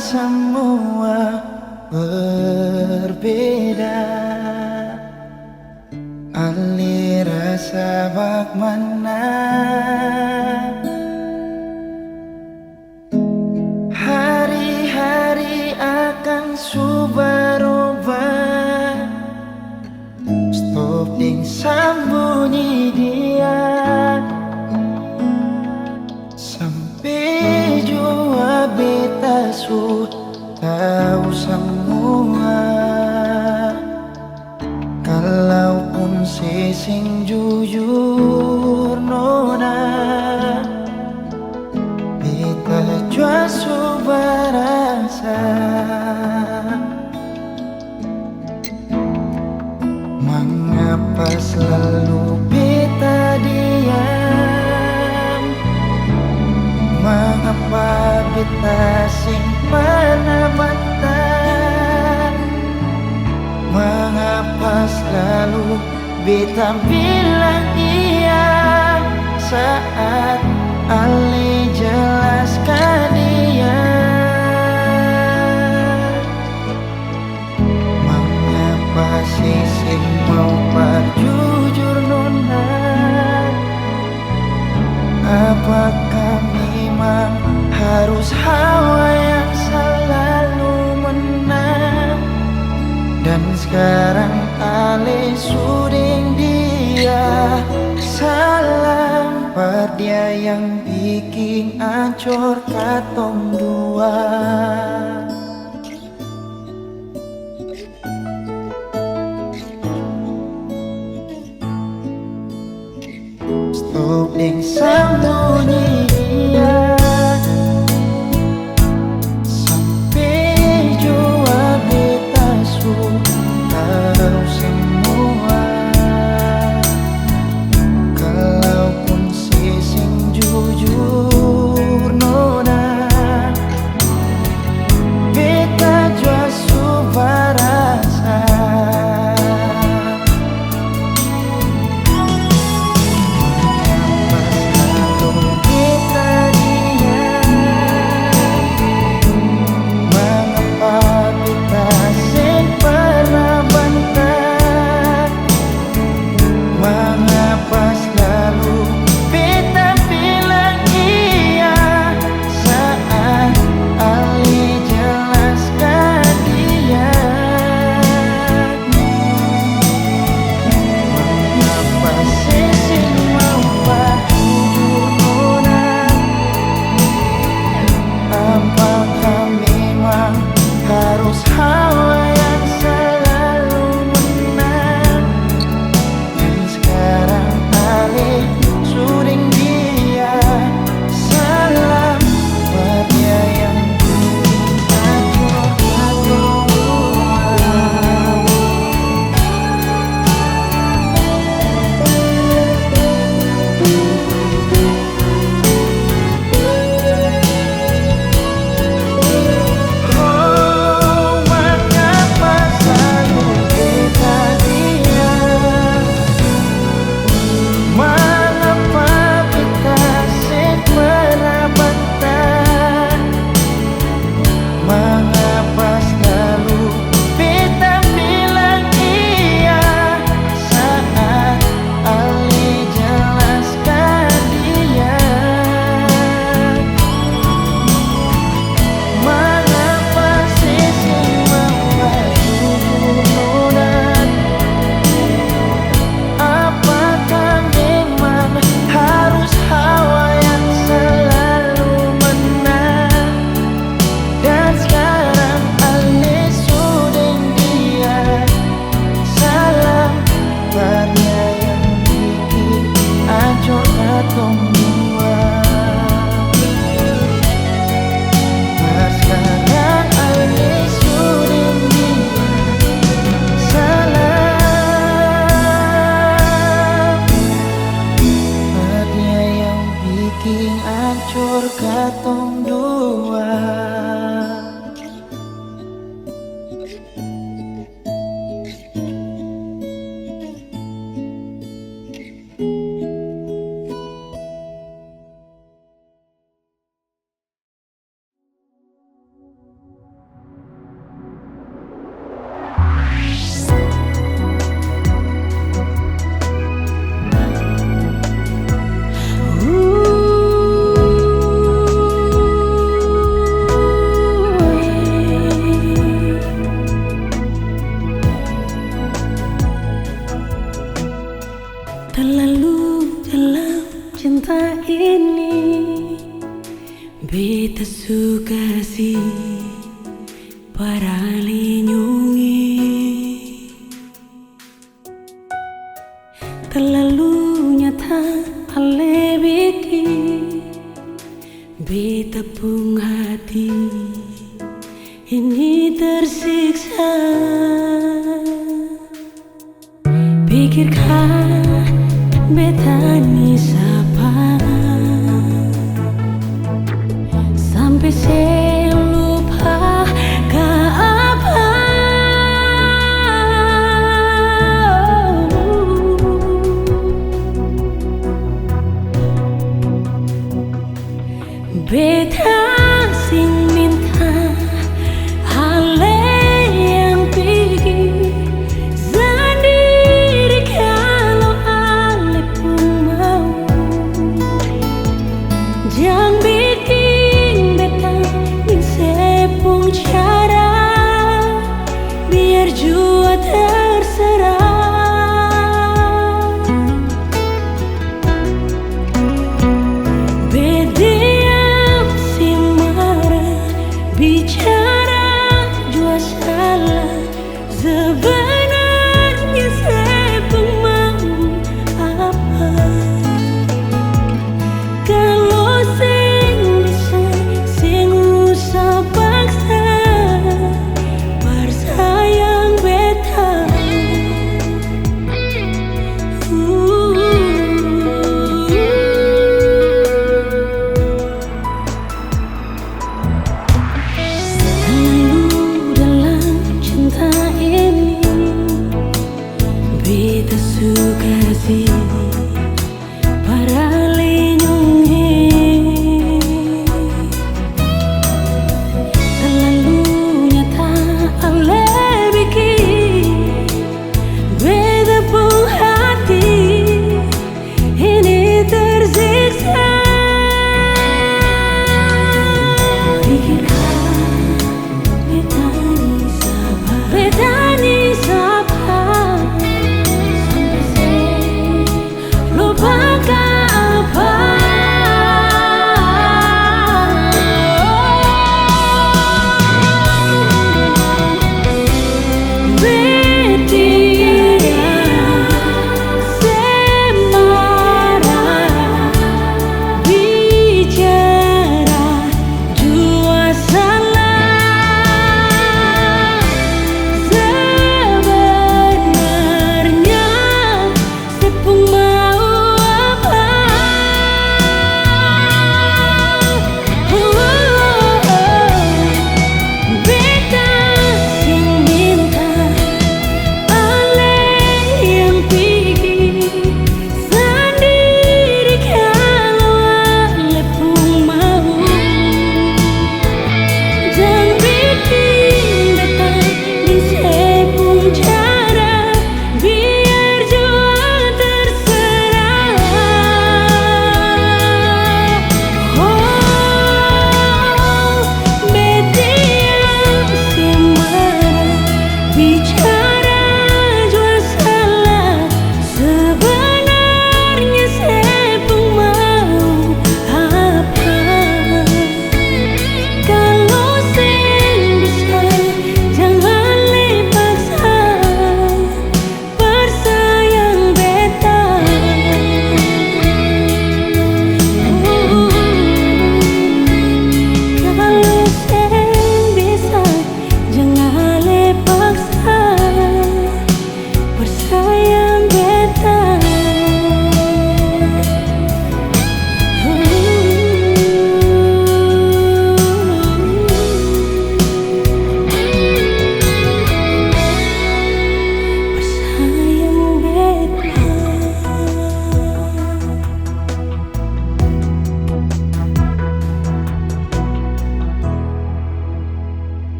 semua berbeda. Ali rasa bak mana hari-hari akan berubah. Stop ding sembunyi dia sampai jua beta su tahu semua. Kalaupun sing jujur nona, beta jua su berasa. Mengapa selalu beta diam? Mengapa beta simpan bantah? Mengapa selalu beta bilang iya saat Ali jelaskan dia? Mengapa sising mau berjujur nona? Apakah memang harus hawa yang selalu menang? Dan sekarang Ale suding dia. Salam per dia yang bikin ancur katong dua. Stop ding sembunyi dia sampai jua beta su tahu semua. Kalaupun sing jujur nona, beta jua su berasa. Hancur katong dua. ini beta suka si para lindungi. Terlalu nyata ale bikin beta pun hati ini tersiksa. Pikirkan beta ni siapa sampai saya lupa ke apa. Beta sing minta hale yang pergi sendiri kalau ale pun mau. Jangan bikin beta insepung cara, biar jua terserah. Bediam si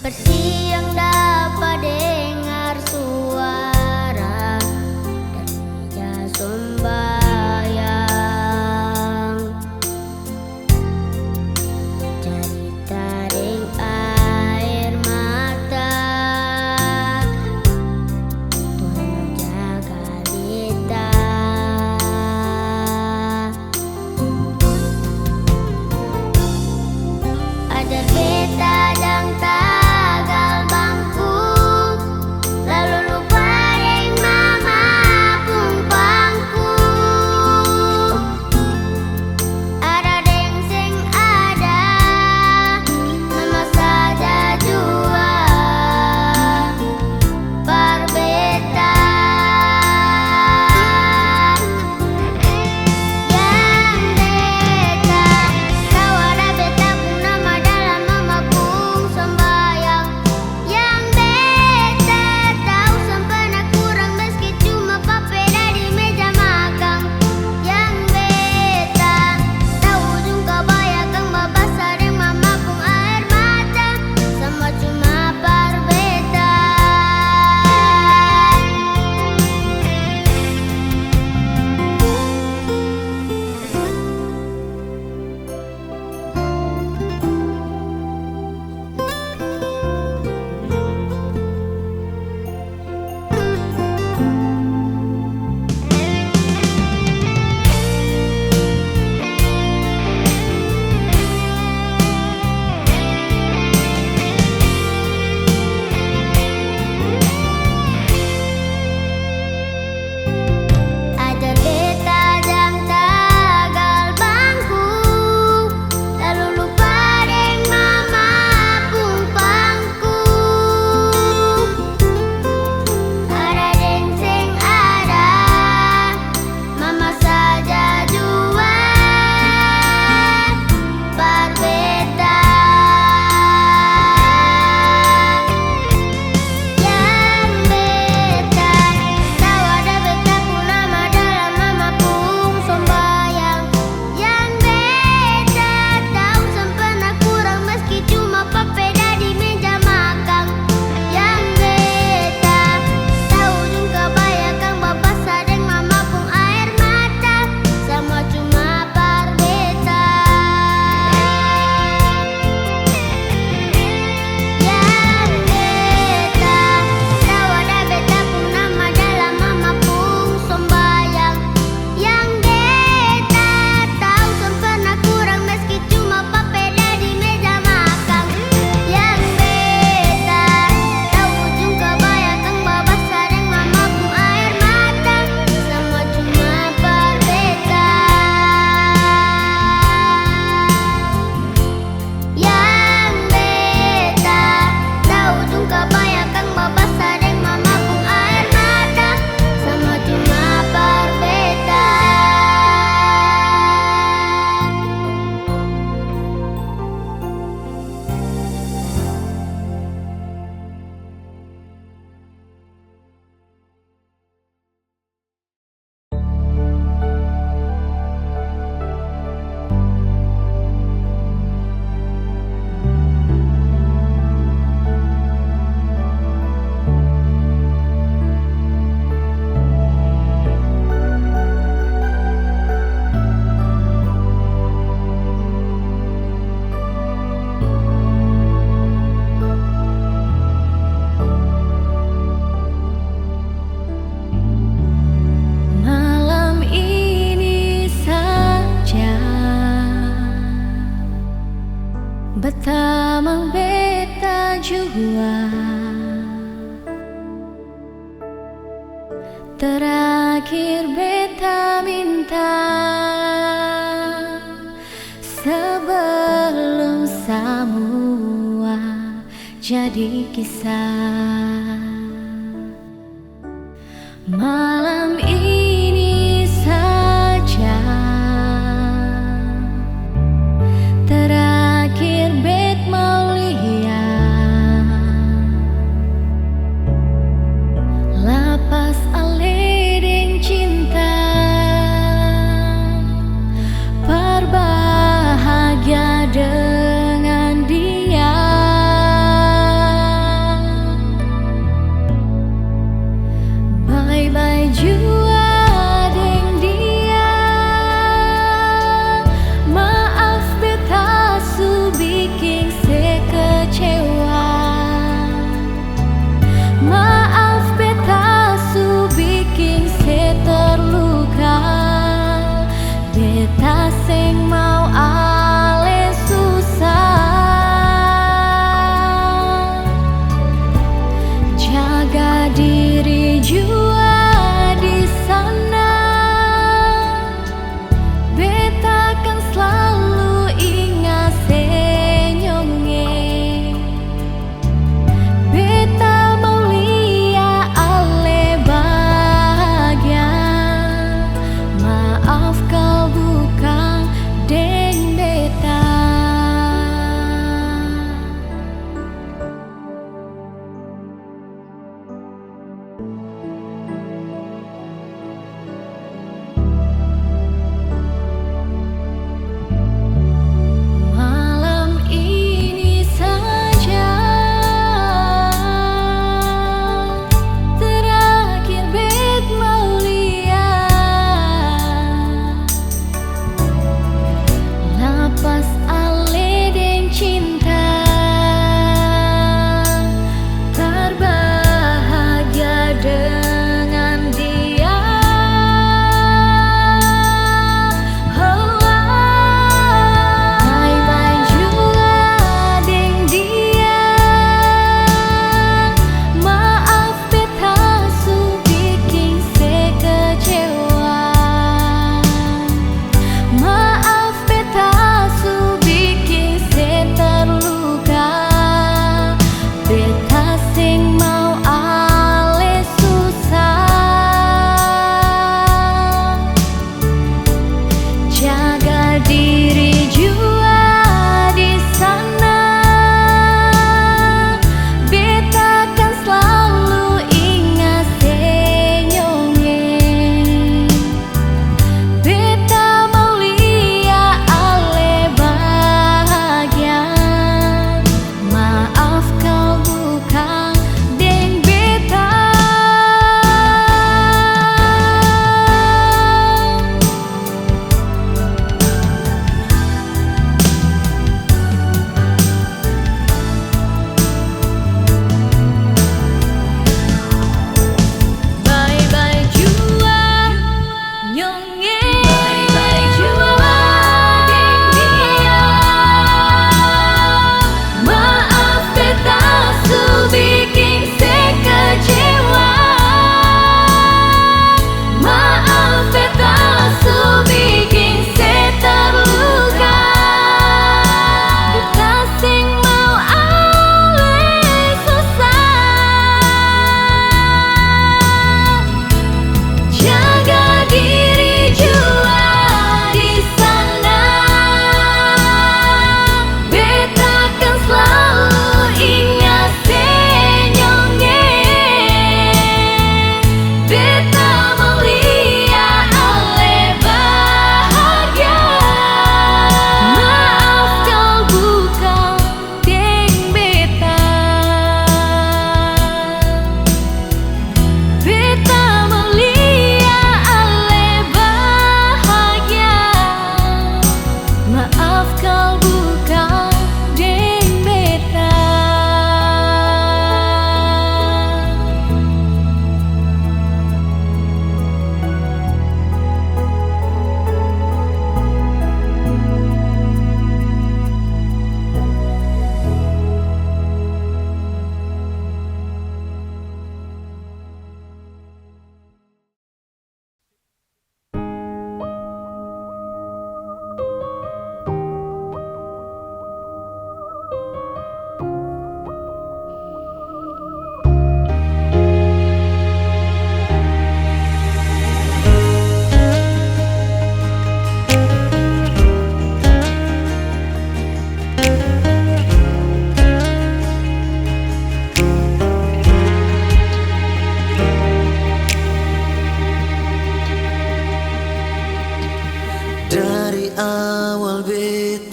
seperti yang dapat dengar suara dari meja sembahyang. Dari taring air mata, Tuhan menjaga kita. Ajar beta dan tagal bangku, lalu lupa deng mama pung pangku. Ada deng sing ada, mama saja jua par beta. Yang beta tahu ada beta pun nama dalam mama pung sembayang. Yang beta tahu sempena kurang meski cuma papeda di meja makan. Yang beta tahu ujung kabaya kang babasa deng mama pung air mata, sama cuma par beta. Ajar beta jang tagal bangku, lalu lupa deng mama pung pangku. Ada deng sing ada, mama saja jua par beta. Yang beta tahu ada beta pun nama dalam mama pung sembayang. Yang beta tahu sempena kurang meski cuma papeda di meja makan. Yang beta tahu ujung kabaya kang babasa deng mama pung air mata, sama cuma par beta. Yang beta tahu ada beta pun nama dalam mama pung sembayang. Yang beta tahu sempena kurang meski cuma papeda di meja makan. Yang beta tahu ujung kabaya kang babasa deng mama pung air mata, sama cuma par beta. Yang beta tahu ujung kabaya kang babasa deng mama pung air mata, sama cuma par beta. Malam ini saja betamang beta jua, terakhir beta minta sebelum semua jadi kisah. Malam ini saja terakhir bet mau lihat lapas aledeng cinta, berbahagia dengan dia.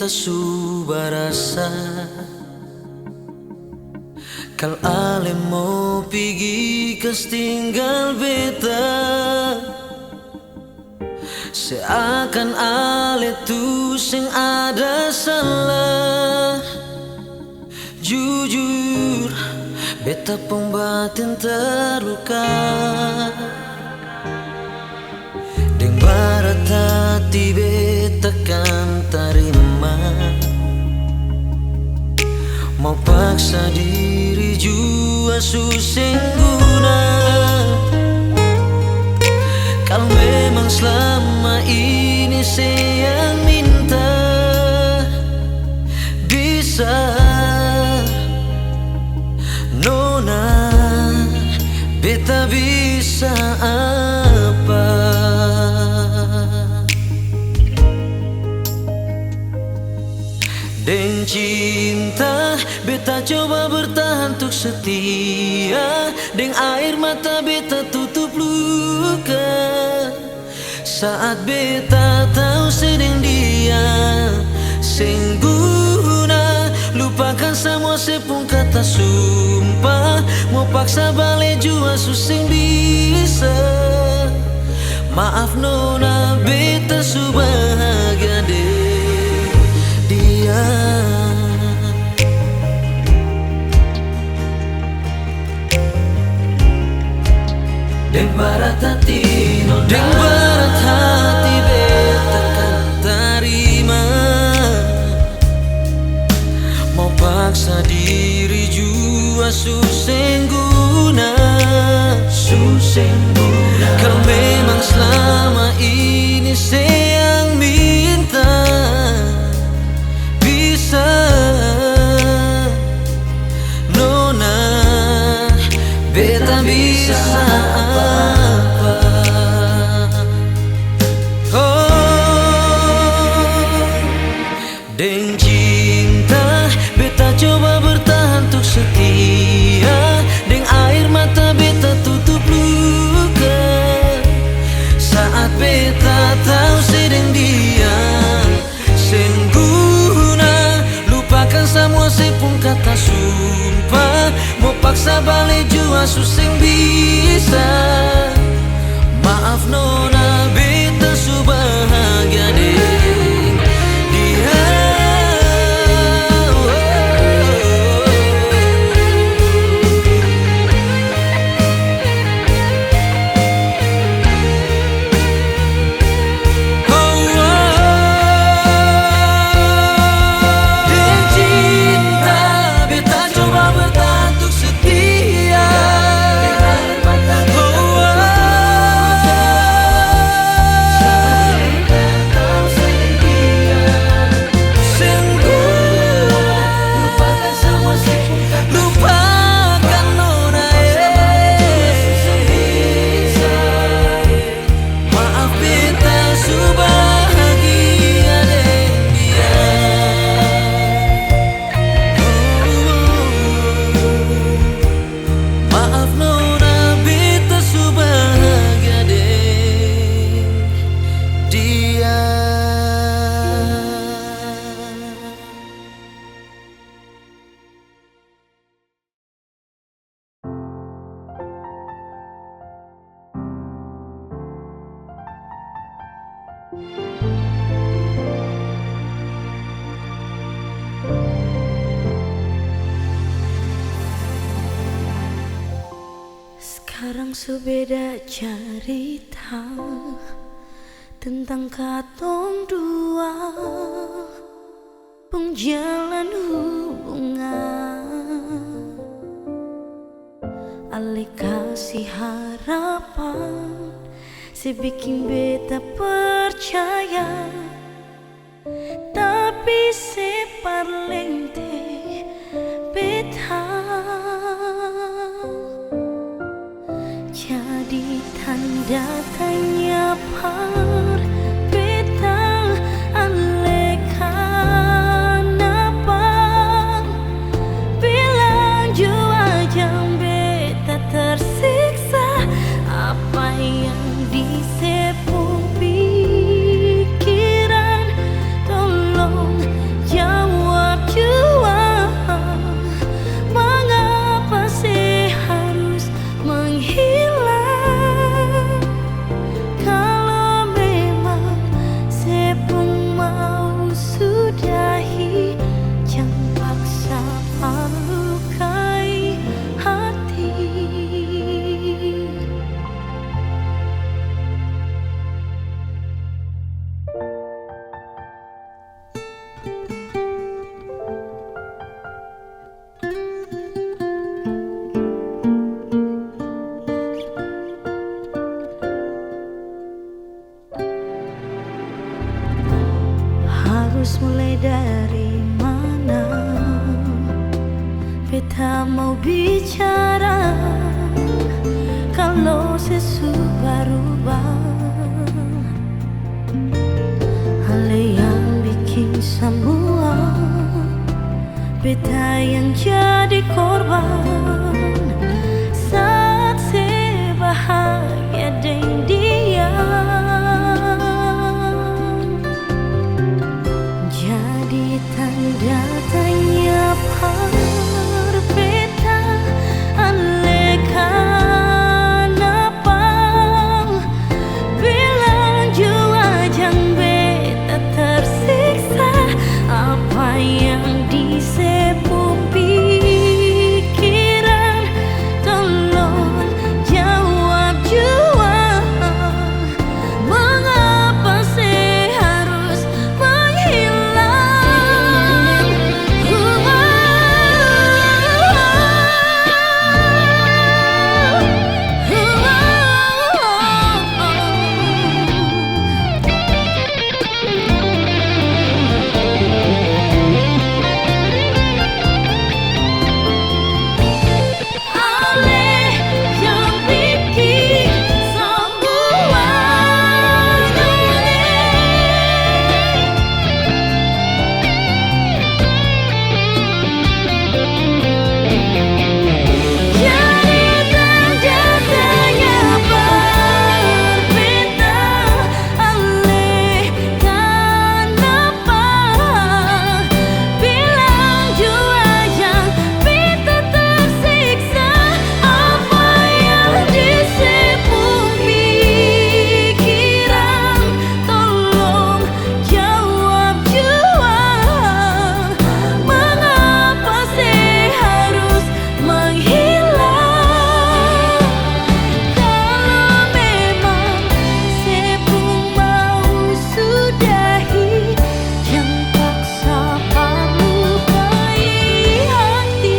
beta subarasa kal ale mau pergi kas tinggal beta, seakan ale tu sing ada salah. Jujur beta pun batin terluka, deng barat hati beta kan terima, mau paksa diri jua susah guna. Kalau memang selama ini saya yang minta, bisa nona beta bisa apa? Deng cinta beta coba bertahan untuk setia, deng air mata beta tutup luka. Saat beta tahu sedang dia sing guna, lupakan semua sepung kata sumpah, mau paksa balik jua susah bisa. Maaf nona beta subahagia deh dia. Deng barat hati nona, deng barat hati beta kan terima, mau paksa diri jua susah guna. Kalau memang selama ini saya yang minta, bisa nona beta bisa apa? Oh, deng cinta beta coba bertahan untuk setia, deng air mata beta tutup luka. Saat beta tahu sedang dia sing guna, lupakan semua sepung kata sumpah, mau paksa balik jua susah bisa. Maaf nona beta subahagia deh dia. Sekarang subeda cerita tentang katong dua pengjalan hubungan, ale kasih harapan, si bikin beta percaya, tapi si parlente beta jadi tanda tanya par beta ale kenapa bilang jua jam beta tersiksa, apa yang disepung pikiran tolong harus mulai dari mana? Beta mau bicara kalau sesu berubah. Hal yang bikin semua beta yang jadi korban saat sebahagia dengan dia. Jadi tanda tanya par beta ale kenapa bilang jua jang beta tersiksa. Apa yang disepu pikiran tolong jawab jua. Mengapa saya harus menghilang? Ale yang bikin semua jadi tanda tanya berbeda. Ale kenapa bilang jua yang beta tersiksa. Apa yang disepu pikiran tolong jawab jua. Mengapa saya harus menghilang? Kalau memang sepu mau sudahi, jangan paksa melukai hati.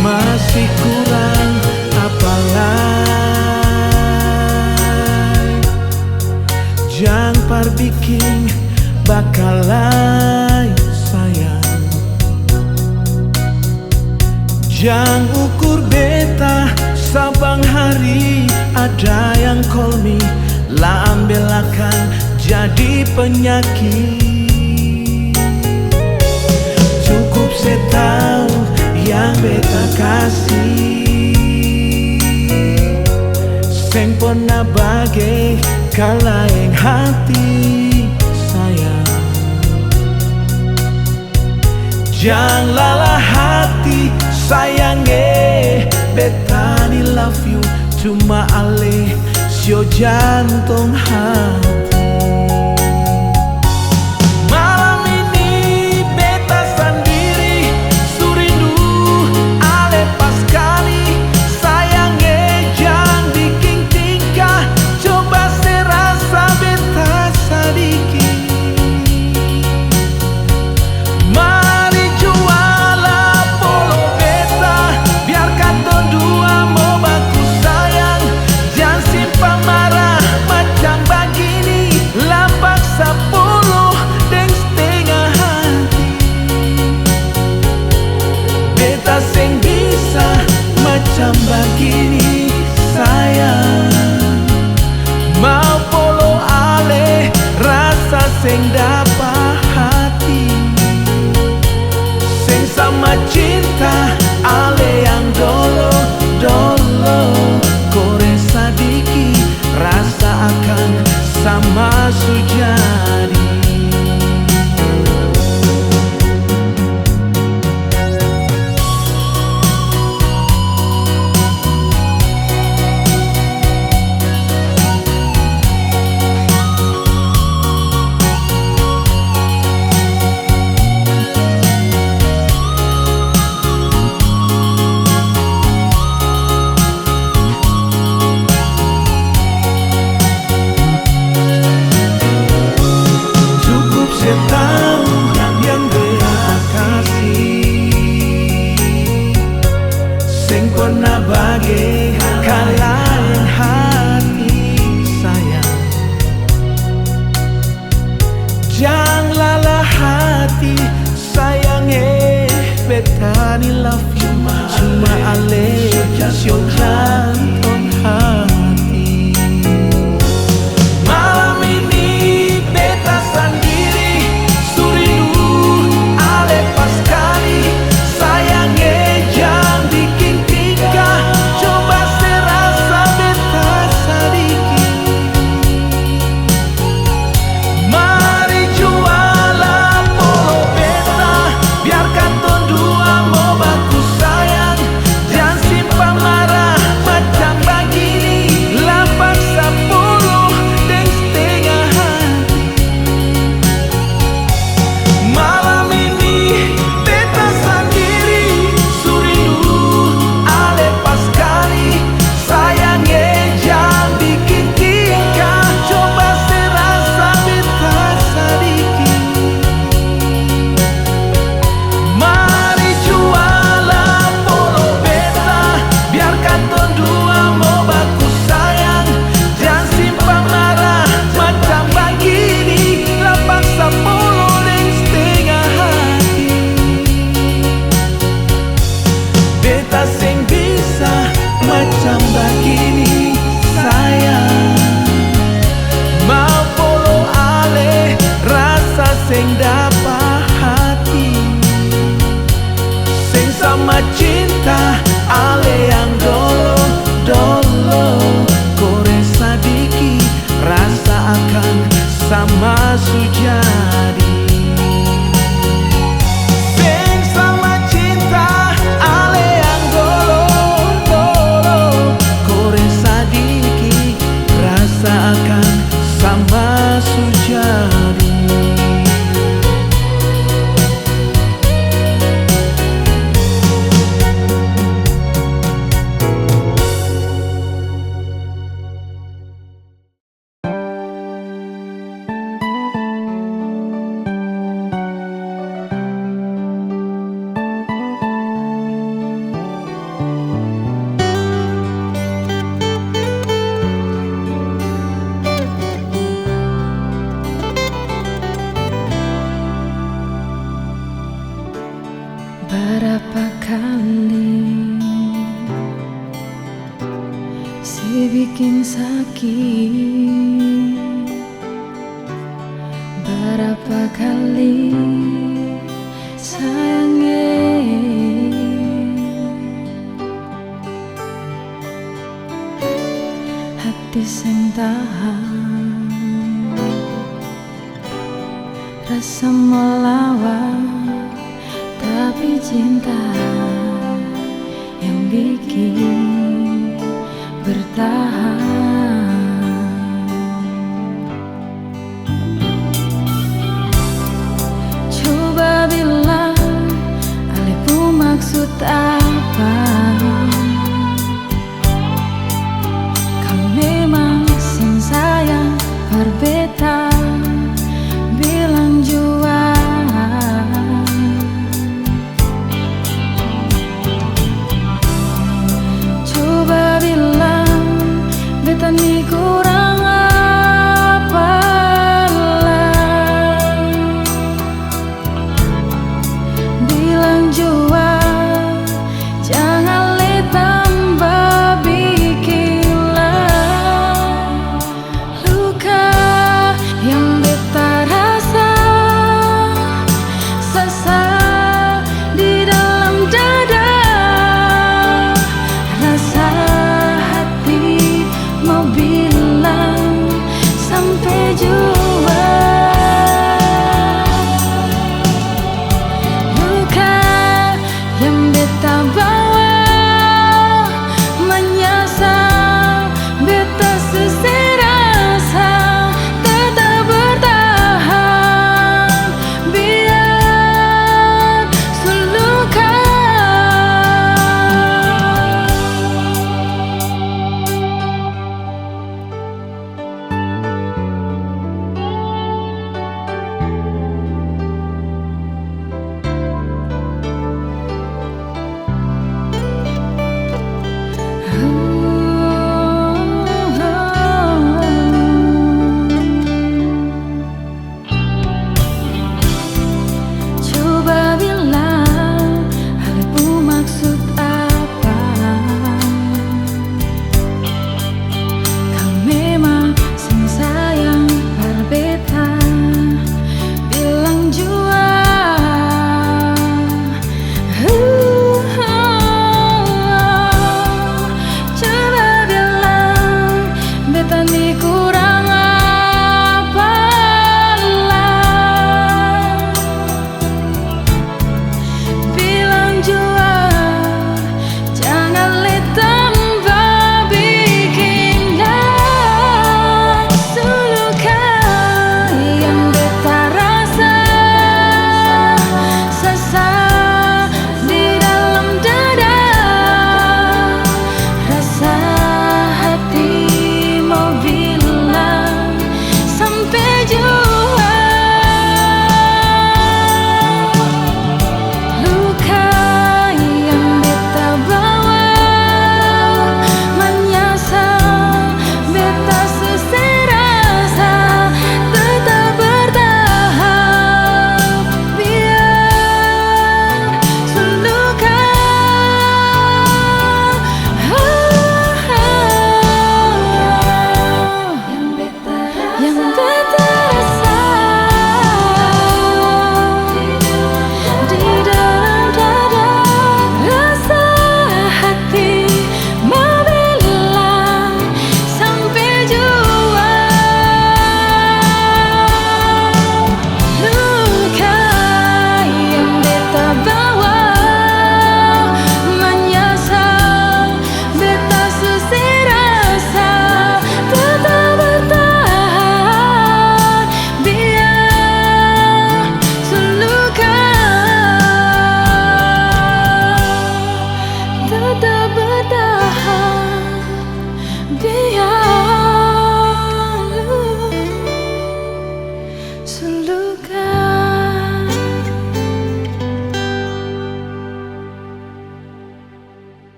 Masih kurang apalai jang par bikin bakalai sayang. Jang ukur beta sabang hari ada yang call me, lah ambil akan jadi penyakit. Cukup saya tahu yang beta kasih, seng pernah bagai kalaeng hati sayang. Jangan lelah hati sayang, beta ni love you cuma ale sio jantung hati. Malam ini beta sendiri surindu ale pas kali sayang, jangan bikin tingkah coba serasa beta sadiki. Mari jualah polo beta biar kata dua mau baku sayang. Jangan simpan marah macam begini, lapak 10 deng setengah hati. Beta seng bisa macam begini sayang. Mau polo ale rasa seng dapat hati, seng sama cinta ale yang dolo dolo. Kore sadiki rasa akan sama sujadi. bagai kalahin hati sayang. Janganlah hati sayang betani love you cuma ale siung jantung hati. Malam ini beta sendiri suridu ale pas kali sayang jangan bikin tingkah coba serasa beta sedikit. Mari jualan polo beta biarkan ton dua mau baku sayang. Jangan simpan marah macam begini 8-10 dan setengah hati. Malam ini beta sendiri suridu ale pas kali sayang jangan bikin tingkah coba serasa beta sedikit. Mari jualan polo beta biarkan ton dua mau baku sayang. Jangan simpan marah macam begini 8-10 dan setengah hati. Beta sing bisa macam begini sayang. Mau polo ale rasa sing dapat hati. Sing sama cinta ale yang dolo Koreng sadiki rasa akan sama sujadi. Sing sama cinta ale yang dolo Koreng sadiki rasa akan sama sujadi. Berapa kali si bikin sakit, berapa kali sayangnya hati sing tahan rasa melawan. Tapi cinta yang bikin bertahan. Coba bilang, ale pun maksud apa? Kau memang sing sayang berbeda. Bilang jua ni kurang apa lah. Bilang jua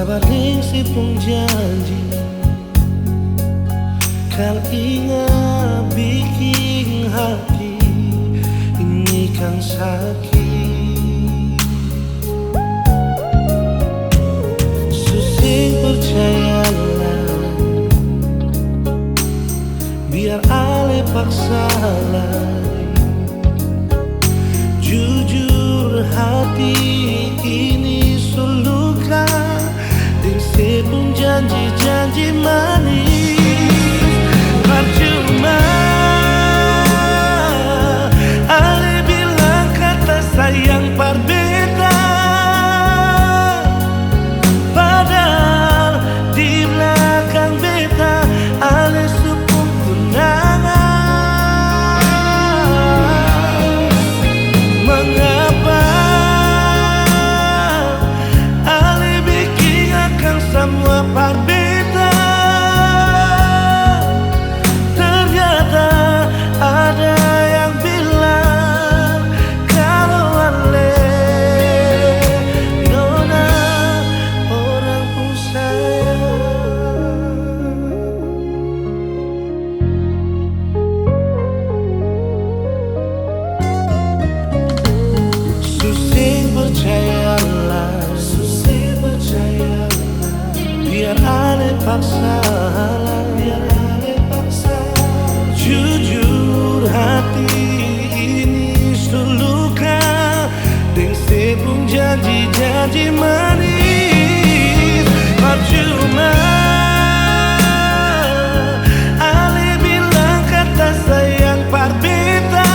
sabar ning si pung janji kal ingat bikin hati ini kan sakit. Susing percayalah biar ale paksa lagi. Jujur hati ini suluka dan sepung janji-janji manis percuma. Ale bilang kata sayang berbeda, padahal di belakang beta ale supung tunangan. Mengapa ale bikin akan semua berbeda? Ternyata ada yang bilang kalau ale nona orang pun sayang. Susing percayalah, biar ale paksa, jujur hati ini suluka dengan sepung janji-janji manis percuma. Ale bilang kata sayang berbeda,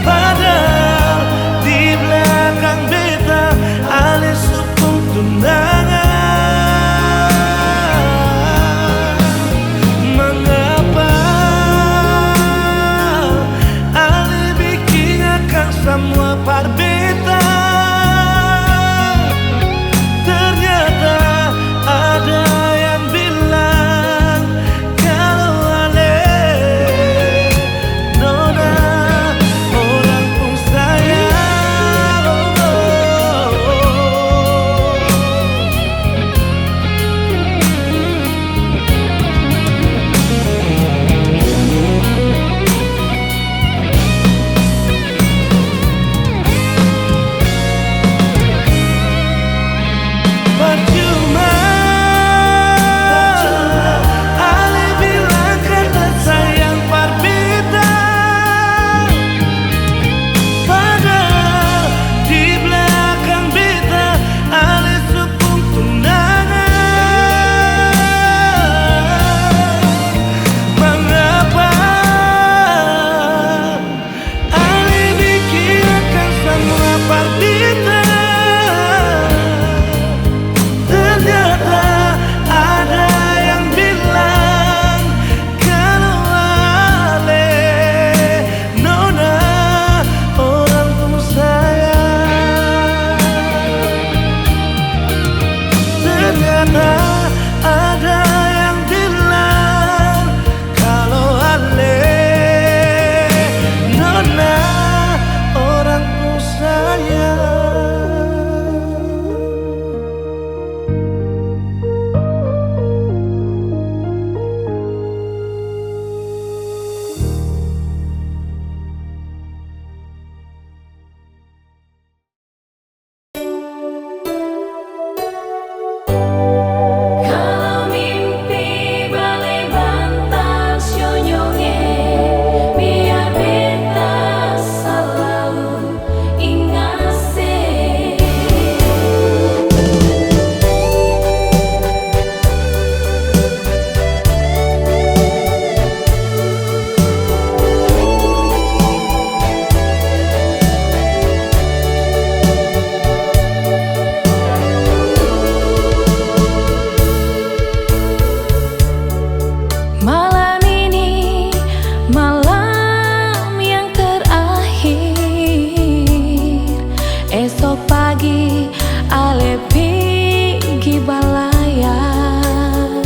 padahal di belakang beta ale supung tunangan. Mengapa ale bikin akan semua berbeda? Ternyata ada yang bilang kalau ale nona orang pun sayang. Percuma ale bilang kata sayang berbeda, padahal di belakang beta ale supung tunangan. Mengapa ale bikin akan semua berbeda? Ternyata ada yang bilang kalau ale nona orang pun sayang. Ternyata ada yang bilang kalau ale nona orang pun sayang. Kalau mimpi balai bantang sionyonge, biar beta selalu ingat se. Malam ini malam yang terakhir, esok pagi ale pergi balayan,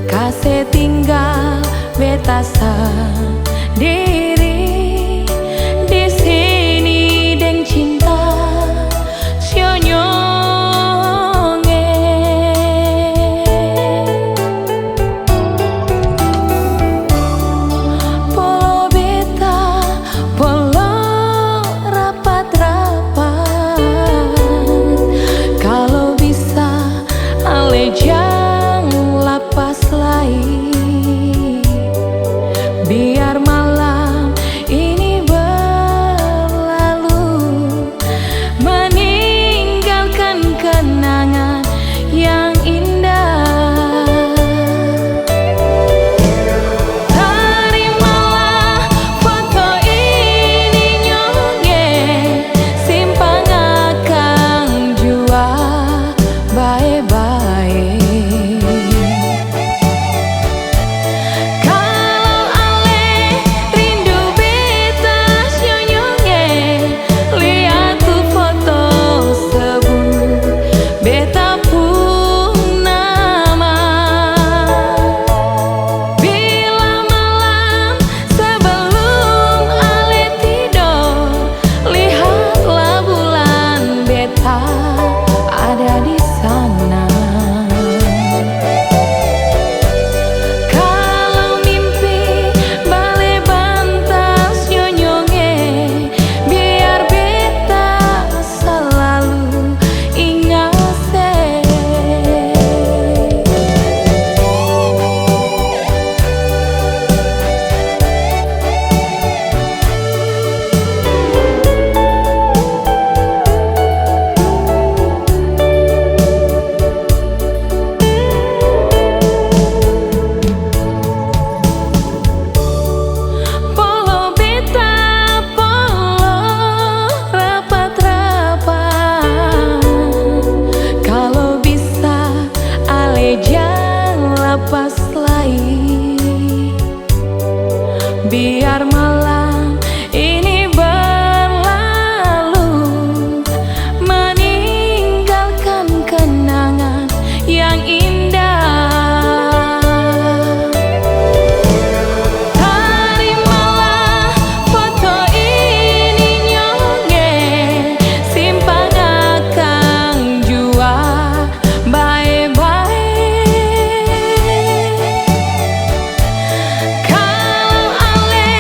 kase tinggal beta sendiri di sini deng cinta sionyo. biar malam ini berlalu, meninggalkan kenangan yang indah. Terimalah foto ini nyonge, simpan akang jua baik-baik. Kalau ale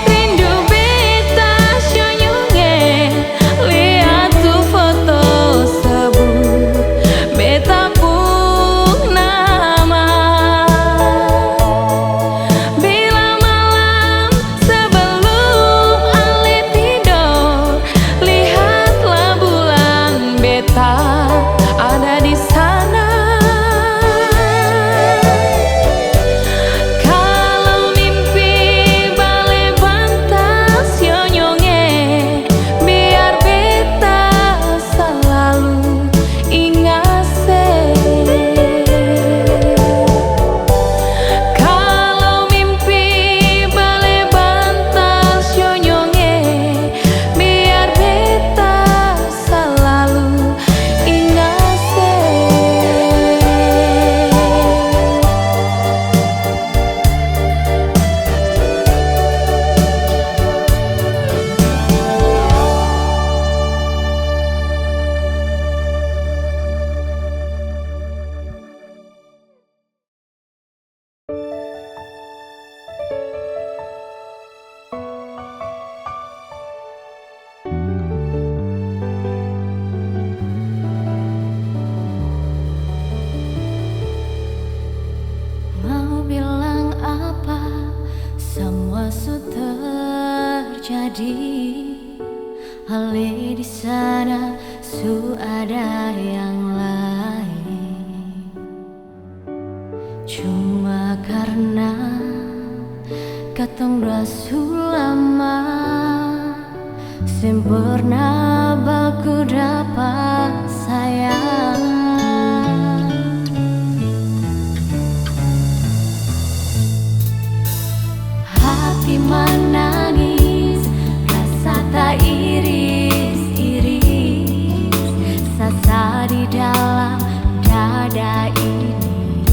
rindu beta syonyonge, lihat tuh foto sebut beta pun nama. Bila malam sebelum ale tidur, lihatlah bulan beta ada di sana. Kalau mimpi bale bantas nyonyonge, biar beta selalu ingat se. Kalau mimpi bale bantas nyonyonge, biar beta selalu ingat se. Mau bilang apa, semua sudah terjadi. Ale di sana su ada yang lain. Cuma karena katong rasul lama, sempurna baku dapat sayang. Hati menangis, rasa tak iris-iris, sasa di dalam dada ini.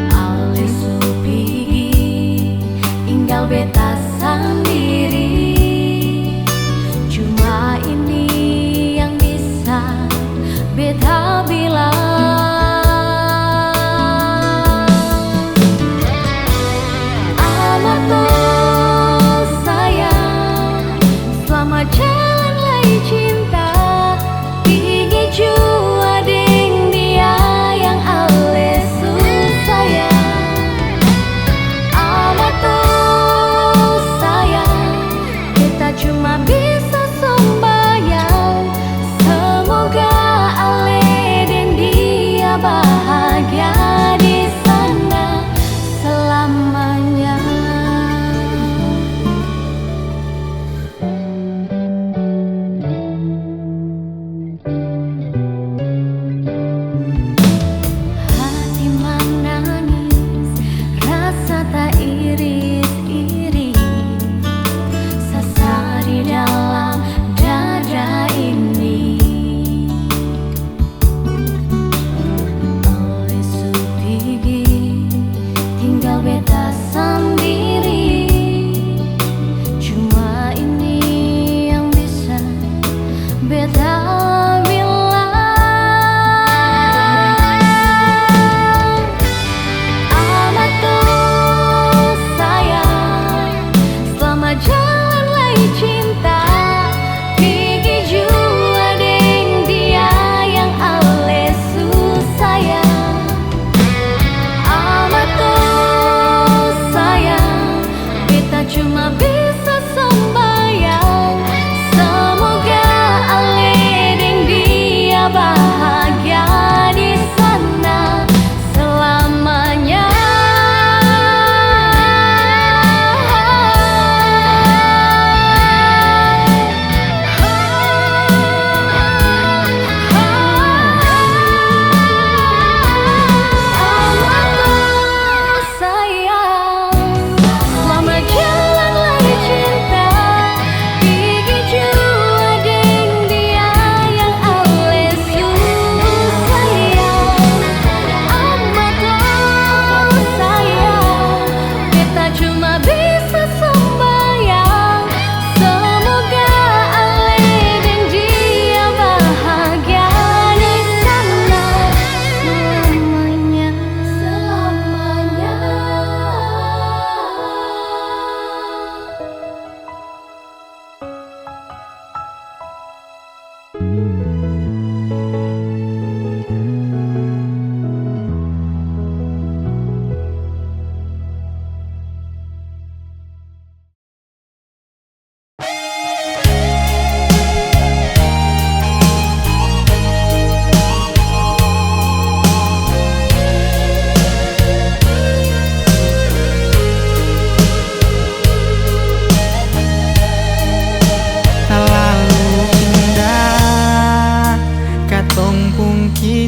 Ale supigi, tinggal beta sendiri. Cuma ini yang bisa beta bilang. Selamat jalan lagi cinta, tinggi jua ding dia yang ale sayang. Amat tuh sayang, kita cuma bisa sembayang. Semoga ale dan dia bahagia di sana selamanya. Hati menangis, rasa tak iris-iris, sasa di dalam dada ini.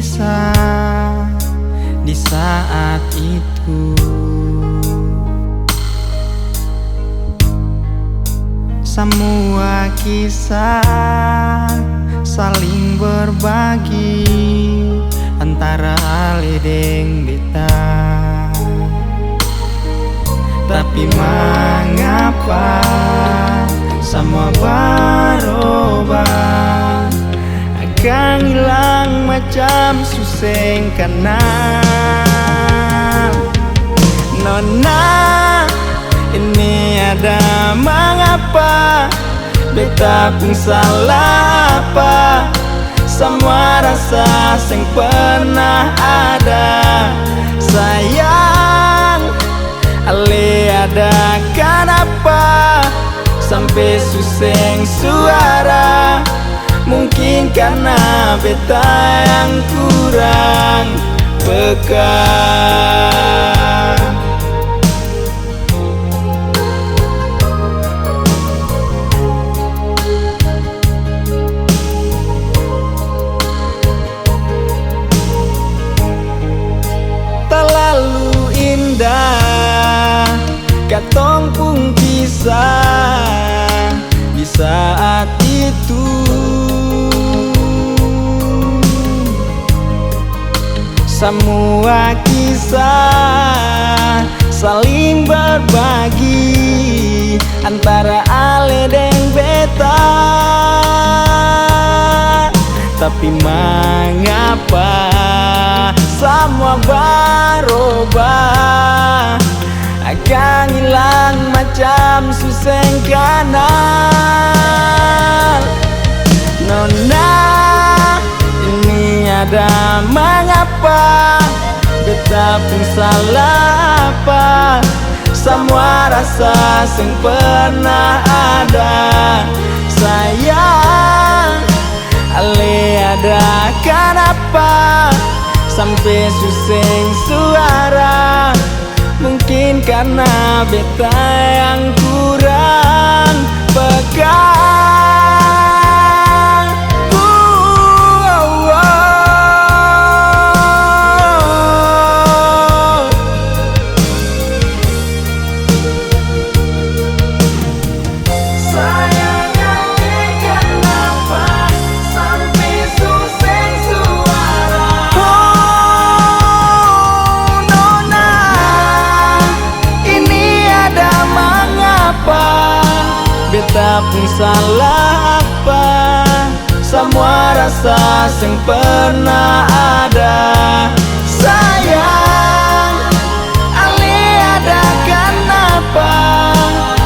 kisah di saat itu. Semua kisah saling berbagi antara Ale deng beta. Tapi mengapa semua berubah, akan hilang macam suseng kenal. Nona, ini ada mengapa, beta pun salah apa, semua rasa yang pernah ada. Sayang, Ale ada kenapa sampai suseng suara? Mungkin karena beta yang kurang peka. Terlalu indah katong pun kisah di saat itu. Semua kisah saling berbagi antara Ale deng beta. Tapi mengapa semua berubah, akan hilang macam suseng kenal. Nona, ini ada mengapa, beta pun salah apa, semua rasa yang pernah ada. Sayang, Ale ada kenapa sampai suseng suara? Mungkin karena beta yang kurang peka. Beta pun salah apa, semua rasa yang pernah ada. Sayang, Ale ada kenapa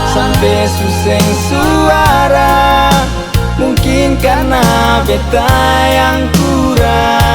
sampai suseng suara? Mungkin karena beta yang kurang